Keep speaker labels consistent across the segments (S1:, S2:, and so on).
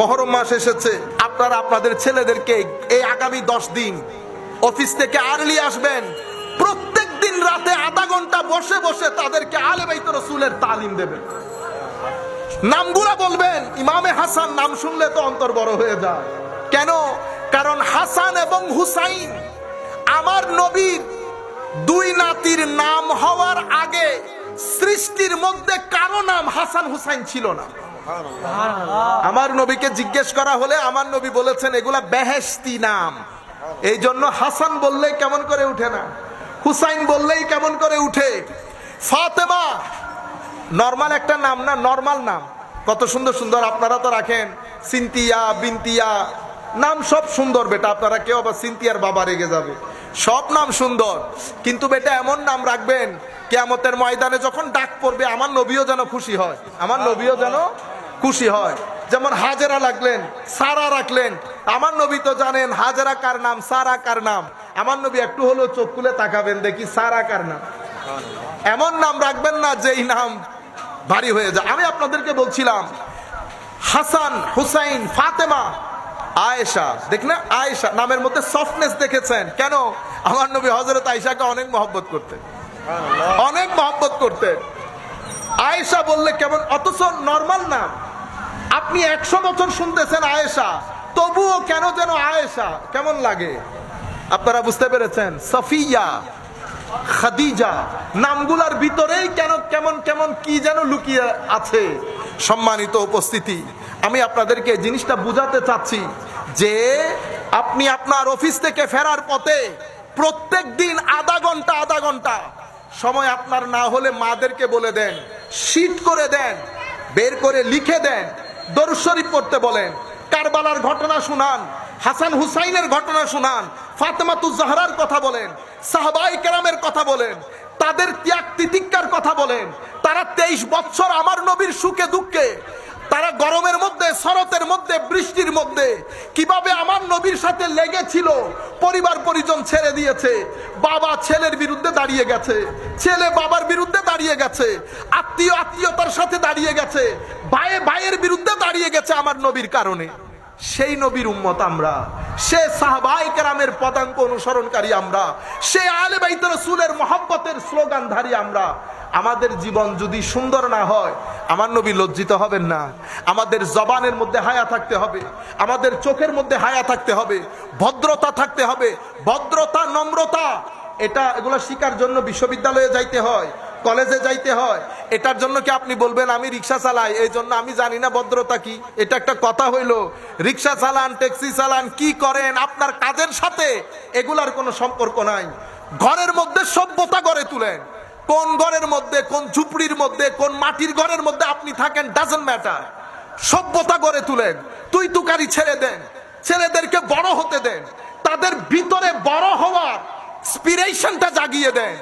S1: মহরম মাস এসেছে, আপনারা আপনাদের ছেলেদেরকে এই আগামী 10 দিন অফিস থেকে আর্লি আসবেন। প্রত্যেক দিন রাতে আধা ঘন্টা বসে বসে তাদেরকে আলে বাইত রাসূলের তালিম দেবেন। নামগুলা বলবেন। ইমামে হাসান নাম শুনলে তো অন্তর বড় হয়ে যায়। কেন? কারণ হাসান এবং হুসাইন আমার নবীর দুই নাতির নাম হওয়ার আগে সৃষ্টির মধ্যে কারো নাম হাসান হুসাইন ছিল না। আমার নবীকে জিজ্ঞেস করা হলে আমার নবী বলেছেন এগুলা বেহেশতি নাম। এই জন্য হাসান বললেই কেমন করে উঠে না, হুসাইন বললেই কেমন করে উঠে। ফাতেমা নরমাল একটা নাম না, নরমাল নাম। কত সুন্দর সুন্দর আপনারা তো রাখেন, সিনতিয়া, বিনতিয়া, নাম সব সুন্দর বেটা। আপনারা কেউ আবার সিনতিয়ার বাবা রেগে যাবে, সব নাম সুন্দর, কিন্তু বেটা এমন নাম রাখবেন কিয়ামতের ময়দানে যখন ডাক পড়বে আমার নবীও যেন খুশি হয়, আমার নবীও যেন খুশি হয়। যেমন হাজেরা লাগলেন, সারা রাখলেন। আমার নবী তো জানেন হাজেরা কার নাম, সারা কার নাম। আমার নবী একটু হলেও চোখ খুলে তাকাবেন, দেখি সারা কার নাম। এমন নাম রাখবেন না যেই নাম ভারী হয়ে যায়। আমি আপনাদেরকে বলছিলাম হাসান, হুসাইন, ফাতেমা, আয়েশা, দেখ না আয়েশা নামের মধ্যে সফটনেস দেখেছেন কেন? আমার নবী হযরত আয়েশাকে অনেক মহব্বত করতেন, অনেক মহব্বত করতেন। আয়েশা বললে কেমন, অথচ নরমাল নাম। আপনি 100 বছর শুনতেছেন আয়েশা, তবুও কেন যেন আয়েশা কেমন লাগে। আপনারা বুঝতে পেরেছেন? সফিয়া, খাদিজা, নামগুলার ভিতরেই কেন কেমন কেমন কি যেন লুকিয়ে আছে। সম্মানিত উপস্থিতি, আমি আপনাদেরকে জিনিসটা বুঝাতে চাচ্ছি যে আপনি আপনার অফিস থেকে ফেরার পথে প্রত্যেক দিন আধা ঘন্টা সময় আপনার না হলে মাদেরকে বলে দেন, শীট করে দেন, বের করে লিখে দেন, দরুদ শরীফ পড়তে বলেন, কারবালার ঘটনা শুনান, হাসান হুসাইনের ঘটনা শুনান, ফাতেমাতুজ জাহরার কথা বলেন, সাহাবায়ে কেরামের কথা বলেন, তাদের ত্যাগ তিতিক্ষার কথা বলেন। তারা 23 বছর আমার নবীর সুখে দুঃখে, তারা গরমের মধ্যে, শরতের মধ্যে, বৃষ্টির মধ্যে কিভাবে আমার নবীর সাথে লেগেছিল। পরিবার পরিজন ছেড়ে দিয়েছে, বাবা ছেলের বিরুদ্ধে দাঁড়িয়ে গেছে, ছেলে বাবার বিরুদ্ধে দাঁড়িয়ে গেছে, আত্মীয় আত্মীয়তার সাথে দাঁড়িয়ে গেছে, ভাইয়ে ভাইয়ের বিরুদ্ধে দাঁড়িয়ে গেছে আমার নবীর কারণে। সেই নবীর উম্মত আমরা, সে সাহাবায়ে কেরামের পদাঙ্ক অনুসরণকারী আমরা, সে আলে বাইত রাসূলের মহব্বতের স্লোগানধারী আমরা। আমাদের জীবন যদি সুন্দর না হয় আমার নবী লজ্জিত হবেন না। আমাদের জবানের মধ্যে হায়া থাকতে হবে, আমাদের চোখের মধ্যে হায়া থাকতে হবে, ভদ্রতা থাকতে হবে। ভদ্রতা, নম্রতা, এগুলো শিকার জন্য বিশ্ববিদ্যালয়ে যাইতে হয়, কলেজে যাইতে হয়। এটার জন্য কি আপনি বলবেন আমি রিক্সা চালাই এই জন্য আমি জানি না ভদ্রতা কি? এটা একটা কথা হইলো? রিক্সা চালান, ট্যাক্সি চালান, কি করেন, আপনার কাজের সাথে এগুলার কোনো সম্পর্ক নাই। ঘরের মধ্যে সভ্যতা গড়ে তুলেন। কোন ঘরের মধ্যে, কোন ঝুপড়ির মধ্যে, কোন মাটির ঘরের মধ্যে আপনি থাকেন, ডাজন্ট ম্যাটার। সভ্যতা গড়ে তুলেন, তুই তুকারি ছেড়ে দেন, ছেলেদেরকে বড় হতে দেন, তাদের ভিতরে বড় হওয়ার ইন্সপিরেশনটা জাগিয়ে দেন।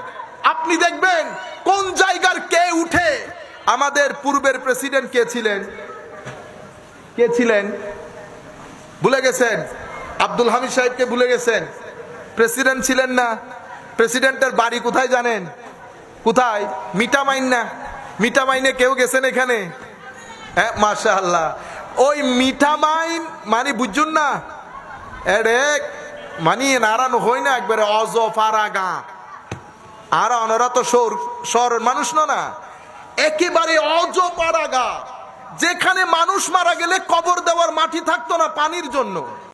S1: আপনি দেখবেন কোন জায়গার কে উঠে। আমাদের পূর্বের প্রেসিডেন্ট কে ছিলেন? কে ছিলেন ভুলে গেছেন? আব্দুল হামিদ সাহেবকে ভুলে গেছেন? প্রেসিডেন্ট ছিলেন না? প্রেসিডেন্টের বাড়ি কোথায় জানেন? কোথায়? মিঠামাইন না? মিঠামাইনে কেউ গেছেন এখানে? হ্যাঁ, মাশাআল্লাহ। ওই মিঠামাইন মানে বুঝুন না, এড়ে মানে নারায়ণ হই না একবারে অজ ফারাগা। আর ওনারা তো শহরের মানুষ না, একেবারে অজপাড়াগা, যেখানে মানুষ মারা গেলে কবর দেওয়ার মাটি থাকতো না পানির জন্য।